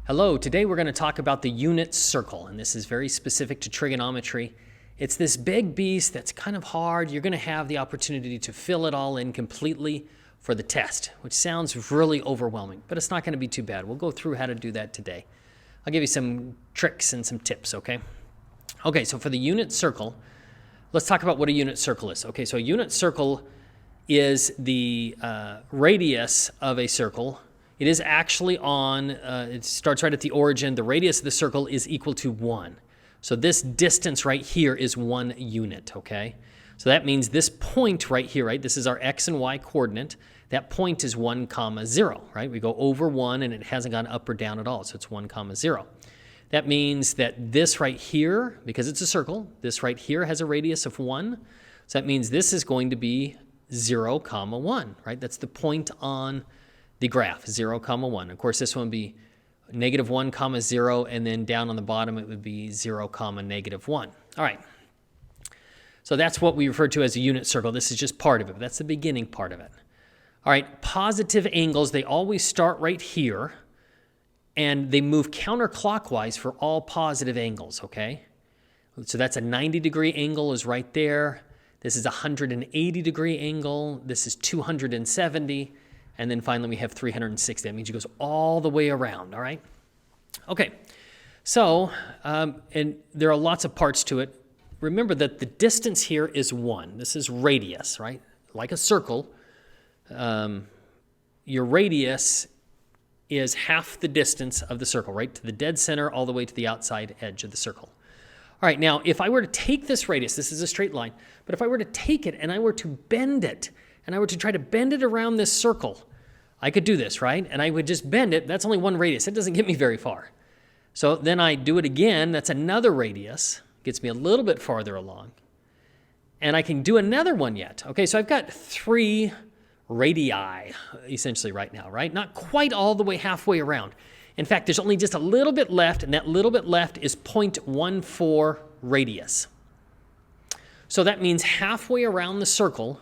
Hello, today we're going to talk about the unit circle, and this is very specific to trigonometry. It's this big beast that's kind of hard. You're going to have the opportunity to fill it all in completely for the test, which sounds really overwhelming, but it's not going to be too bad. We'll go through how to do that today. I'll give you some tricks and some tips, okay? Okay, so for the unit circle, let's talk about what a unit circle is. Okay, so a unit circle is the radius of a circle. It is actually it starts right at the origin. The radius of the circle is equal to 1. So this distance right here is 1 unit, okay? So that means this point right here, right? This is our x and y coordinate. That point is 1, 0, right? We go over 1 and it hasn't gone up or down at all, so it's 1, 0. That means that this right here, because it's a circle, this right here has a radius of 1. So that means this is going to be 0, 1, right? That's the point on the graph, 0, 1. Of course, this one would be -1, 0, and then down on the bottom it would be 0, -1. All right. So that's what we refer to as a unit circle. This is just part of it, but that's the beginning part of it. All right, positive angles, they always start right here, and they move counterclockwise for all positive angles, okay? So that's a 90-degree angle is right there. This is a 180-degree angle. This is 270. And then finally we have 360. That means it goes all the way around, all right? Okay, so, and there are lots of parts to it. Remember that the distance here is 1. This is radius, right? Like a circle, your radius is half the distance of the circle, right? To the dead center all the way to the outside edge of the circle. All right, now if I were to take this radius, this is a straight line, but if I were to take it and I were to bend it, and I were to try to bend it around this circle, I could do this, right? And I would just bend it. That's only one radius. It doesn't get me very far. So then I do it again. That's another radius. Gets me a little bit farther along. And I can do another one yet. Okay, so I've got 3 radii essentially right now, right? Not quite all the way halfway around. In fact, there's only just a little bit left, and that little bit left is 0.14 radius. So that means halfway around the circle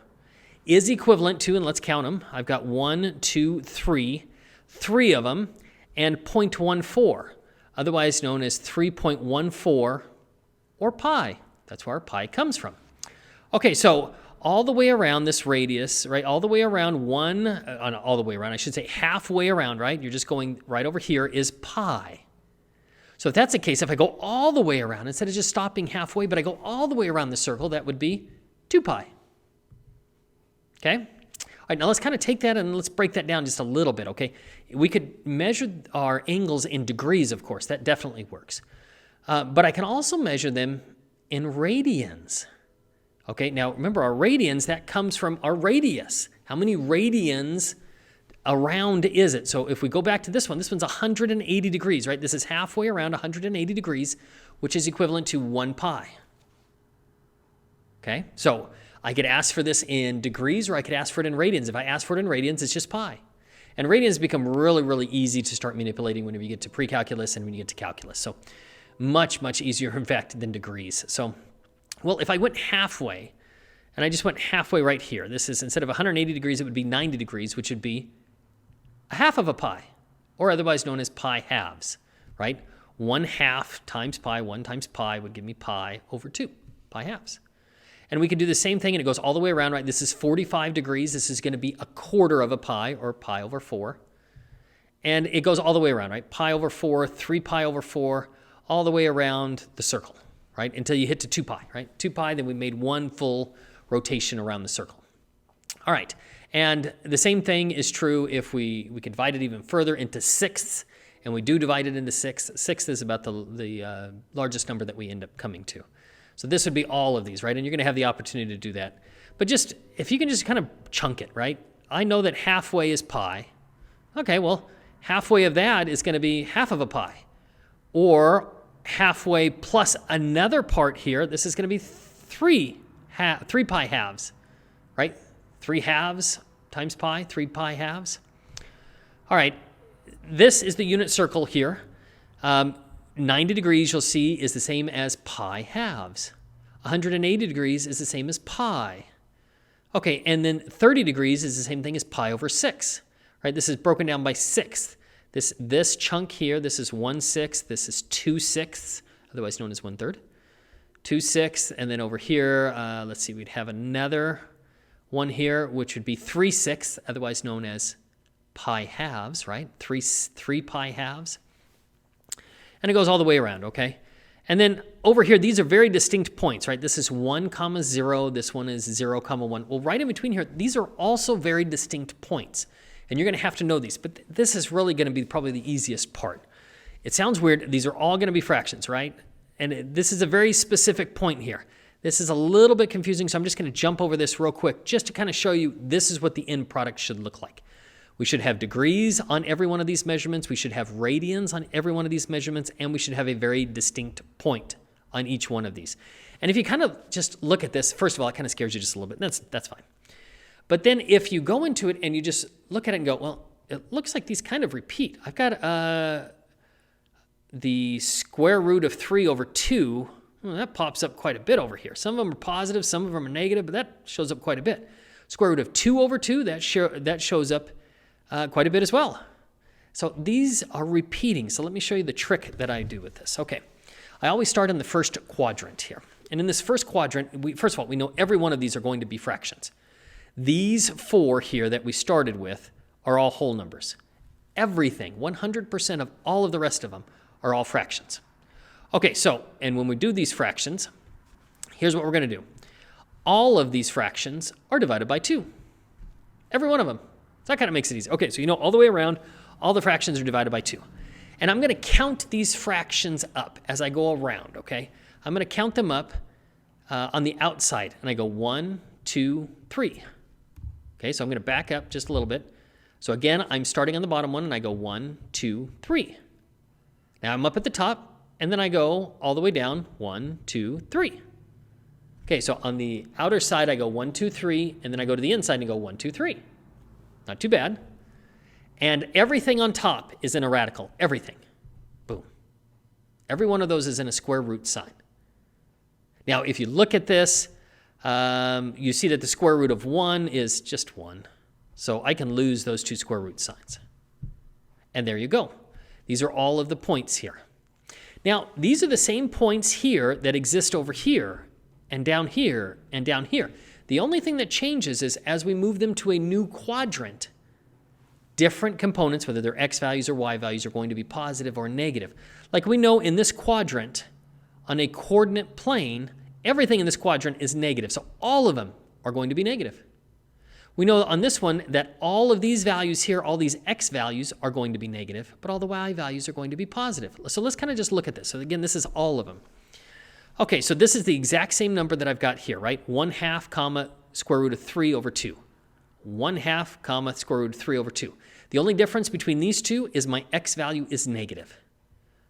is equivalent to, and let's count them, I've got 1, 2, 3 of them, and 0.14, otherwise known as 3.14, or pi. That's where our pi comes from. Okay, so all the way around this radius, right, all the way around all the way around, I should say halfway around, right, you're just going right over here, is pi. So if that's the case, if I go all the way around, instead of just stopping halfway, but I go all the way around the circle, that would be 2 pi. Okay? All right, now let's kind of take that and let's break that down just a little bit, okay? We could measure our angles in degrees, of course. That definitely works. But I can also measure them in radians. Okay, now remember our radians, that comes from our radius. How many radians around is it? So if we go back to this one's 180 degrees, right? This is halfway around 180 degrees, which is equivalent to 1 pi. Okay, so I could ask for this in degrees or I could ask for it in radians. If I ask for it in radians, it's just pi. And radians become really, really easy to start manipulating whenever you get to pre-calculus and when you get to calculus. So much, much easier, in fact, than degrees. So, well, if I went halfway, and I just went halfway right here, this is, instead of 180 degrees, it would be 90 degrees, which would be a half of a pi, or otherwise known as pi halves, right? 1/2 times pi, 1 times pi would give me pi over 2, pi halves. And we can do the same thing, and it goes all the way around, right? This is 45 degrees. This is going to be 1/4 of a pi, or pi over 4. And it goes all the way around, right? Pi over 4, 3 pi over 4, all the way around the circle, right? Until you hit to 2 pi, right? 2 pi, then we made one full rotation around the circle. All right, and the same thing is true if we can divide it even further into sixths, and we do divide it into sixths. Sixth is about the largest number that we end up coming to. So this would be all of these, right? And you're going to have the opportunity to do that. But just, if you can just kind of chunk it, right? I know that halfway is pi. Okay, well, halfway of that is going to be half of a pi. Or halfway plus another part here, this is going to be 3 pi halves, right? 3 halves times pi, 3 pi halves. All right, this is the unit circle here. 90 degrees, you'll see, is the same as pi halves. 180 degrees is the same as pi. Okay, and then 30 degrees is the same thing as pi over 6, right? This is broken down by sixth. This chunk here, this is 1/6, this is 2/6, otherwise known as 1/3. 2/6, and then over here, let's see, we'd have another one here, which would be 3/6, otherwise known as pi halves, right? 3 pi halves. And it goes all the way around, okay? And then over here, these are very distinct points, right? This is 1, 0, this one is 0, 1. Well, right in between here, these are also very distinct points. And you're going to have to know these, but this is really going to be probably the easiest part. It sounds weird. These are all going to be fractions, right? And this is a very specific point here. This is a little bit confusing, so I'm just going to jump over this real quick just to kind of show you this is what the end product should look like. We should have degrees on every one of these measurements. We should have radians on every one of these measurements, and we should have a very distinct point on each one of these. And if you kind of just look at this, first of all, it kind of scares you just a little bit. That's fine. But then if you go into it and you just look at it and go, well, it looks like these kind of repeat. I've got the square root of 3 over 2. Well, that pops up quite a bit over here. Some of them are positive, some of them are negative, but that shows up quite a bit. Square root of 2 over 2, that shows up quite a bit as well. So these are repeating. So let me show you the trick that I do with this. Okay, I always start in the first quadrant here. And in this first quadrant, first of all, we know every one of these are going to be fractions. These 4 here that we started with are all whole numbers. Everything, 100% of all of the rest of them are all fractions. Okay, so, and when we do these fractions, here's what we're going to do. All of these fractions are divided by 2. Every one of them. So that kind of makes it easy. Okay, so you know all the way around, all the fractions are divided by 2. And I'm going to count these fractions up as I go around, okay? I'm going to count them up on the outside. And I go 1, 2, 3. Okay, so I'm going to back up just a little bit. So again, I'm starting on the bottom one, and I go 1, 2, 3. Now I'm up at the top, and then I go all the way down, 1, 2, 3. Okay, so on the outer side, I go 1, 2, 3, and then I go to the inside and go 1, 2, 3. Not too bad. And everything on top is in a radical. Everything. Boom. Every one of those is in a square root sign. Now, if you look at this, you see that the square root of 1 is just 1. So I can lose those 2 square root signs. And there you go. These are all of the points here. Now, these are the same points here that exist over here and down here and down here. The only thing that changes is as we move them to a new quadrant, different components, whether they're x values or y values, are going to be positive or negative. Like we know in this quadrant, on a coordinate plane, everything in this quadrant is negative. So all of them are going to be negative. We know on this one that all of these values here, all these x values are going to be negative, but all the y values are going to be positive. So let's kind of just look at this. So again, this is all of them. Okay, so this is the exact same number that I've got here, right? 1/2, comma, square root of 3 over 2. 1/2, comma, square root of 3 over 2. The only difference between these two is my x value is negative,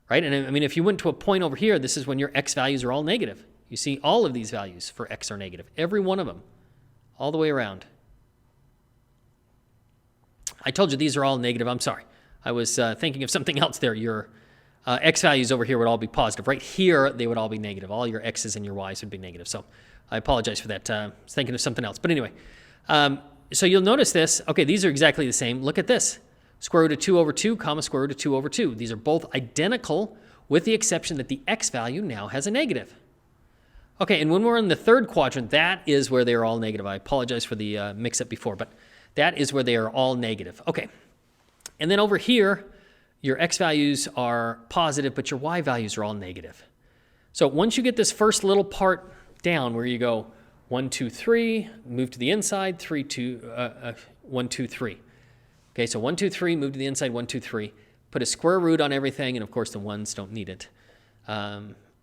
right? And I mean, if you went to a point over here, this is when your x values are all negative. You see all of these values for x are negative, every one of them, all the way around. I told you these are all negative. I'm sorry. I was thinking of something else there. Your x values over here would all be positive. Right here, they would all be negative. All your x's and your y's would be negative. So I apologize for that. I was thinking of something else. But anyway, so you'll notice this. Okay, these are exactly the same. Look at this. Square root of 2 over 2, comma, square root of 2 over 2. These are both identical with the exception that the x value now has a negative. Okay, and when we're in the third quadrant, that is where they are all negative. I apologize for the mix-up before, but that is where they are all negative. Okay, and then over here, your x values are positive, but your y values are all negative. So once you get this first little part down where you go 1, 2, 3, move to the inside, 3, 2, 1, 2, 3. Okay, so 1, 2, 3, move to the inside, 1, 2, 3. Put a square root on everything, and of course the ones don't need it.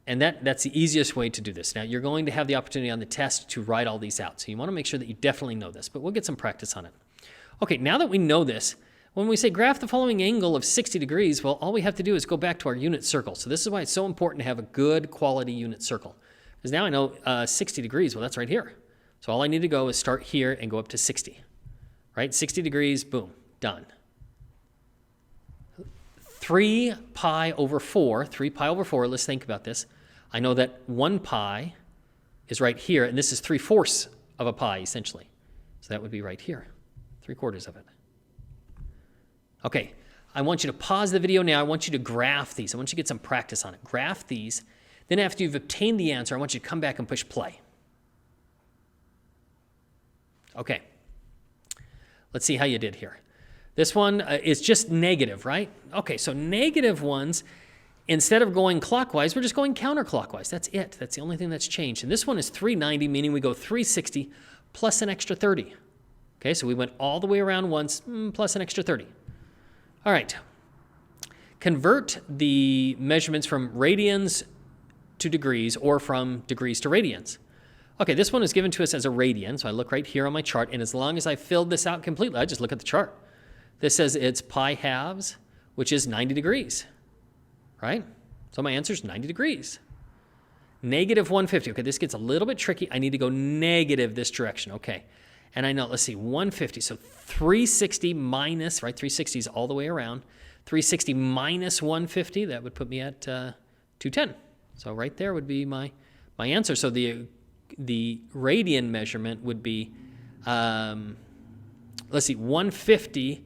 And that's the easiest way to do this. Now, you're going to have the opportunity on the test to write all these out. So you want to make sure that you definitely know this, but we'll get some practice on it. Okay, now that we know this, when we say graph the following angle of 60 degrees, well, all we have to do is go back to our unit circle. So this is why it's so important to have a good quality unit circle. Because now I know 60 degrees, well, that's right here. So all I need to go is start here and go up to 60. Right, 60 degrees, boom, done. 3 pi over 4, let's think about this. I know that 1 pi is right here, and this is 3/4 of a pi, essentially. So that would be right here, 3/4 of it. Okay, I want you to pause the video now. I want you to graph these. I want you to get some practice on it. Graph these. Then after you've obtained the answer, I want you to come back and push play. Okay. Let's see how you did here. This one is just negative, right? Okay, so negative ones, instead of going clockwise, we're just going counterclockwise. That's it. That's the only thing that's changed. And this one is 390, meaning we go 360 plus an extra 30. Okay, so we went all the way around once, plus an extra 30. All right. Convert the measurements from radians to degrees or from degrees to radians. Okay, this one is given to us as a radian, so I look right here on my chart, and as long as I filled this out completely, I just look at the chart. This says it's pi halves, which is 90 degrees, right? So my answer is 90 degrees. Negative 150. Okay, this gets a little bit tricky. I need to go negative this direction. Okay, and I know, let's see, 150. So 360 minus, right, 360 is all the way around. 360 minus 150, that would put me at 210. So right there would be my answer. So the radian measurement would be, let's see, 150,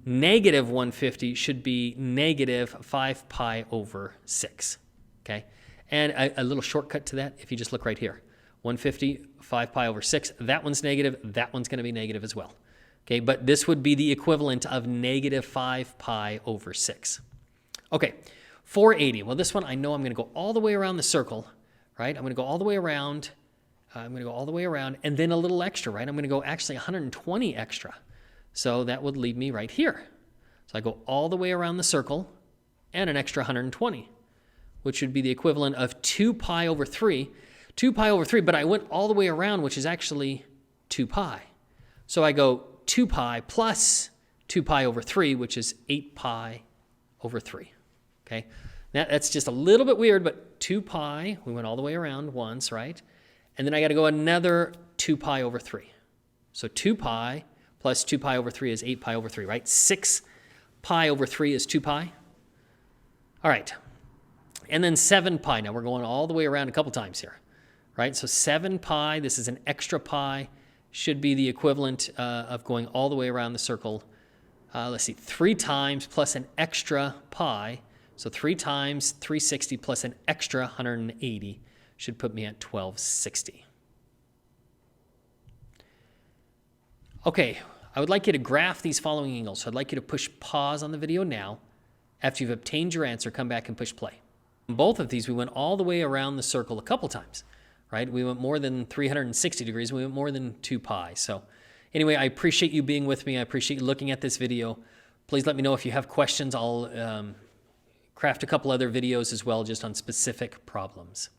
negative 150 should be negative 5 pi over 6, okay? And a little shortcut to that, if you just look right here, 150, 5 pi over 6, that one's negative, that one's going to be negative as well, okay? But this would be the equivalent of negative 5 pi over 6. Okay, 480. Well, this one, I know I'm going to go all the way around the circle, right? I'm going to go all the way around. And then a little extra, right? I'm going to go actually 120 extra. So that would leave me right here. So I go all the way around the circle and an extra 120, which would be the equivalent of 2 pi over 3. 2 pi over 3, but I went all the way around, which is actually 2 pi. So I go 2 pi plus 2 pi over 3, which is 8 pi over 3. Okay, that's just a little bit weird, but 2 pi, we went all the way around once, right? And then I got to go another 2 pi over 3. So 2 pi plus 2 pi over 3 is 8 pi over 3, right? 6 pi over 3 is 2 pi. All right. And then 7 pi. Now we're going all the way around a couple times here, right? So 7 pi, this is an extra pi, should be the equivalent of going all the way around the circle. Let's see, 3 times plus an extra pi. So 3 times 360 plus an extra 180 should put me at 1260. Okay, I would like you to graph these following angles. So I'd like you to push pause on the video now. After you've obtained your answer, come back and push play. In both of these, we went all the way around the circle a couple times, right? We went more than 360 degrees. We went more than 2 pi. So anyway, I appreciate you being with me. I appreciate you looking at this video. Please let me know if you have questions. I'll craft a couple other videos as well, just on specific problems.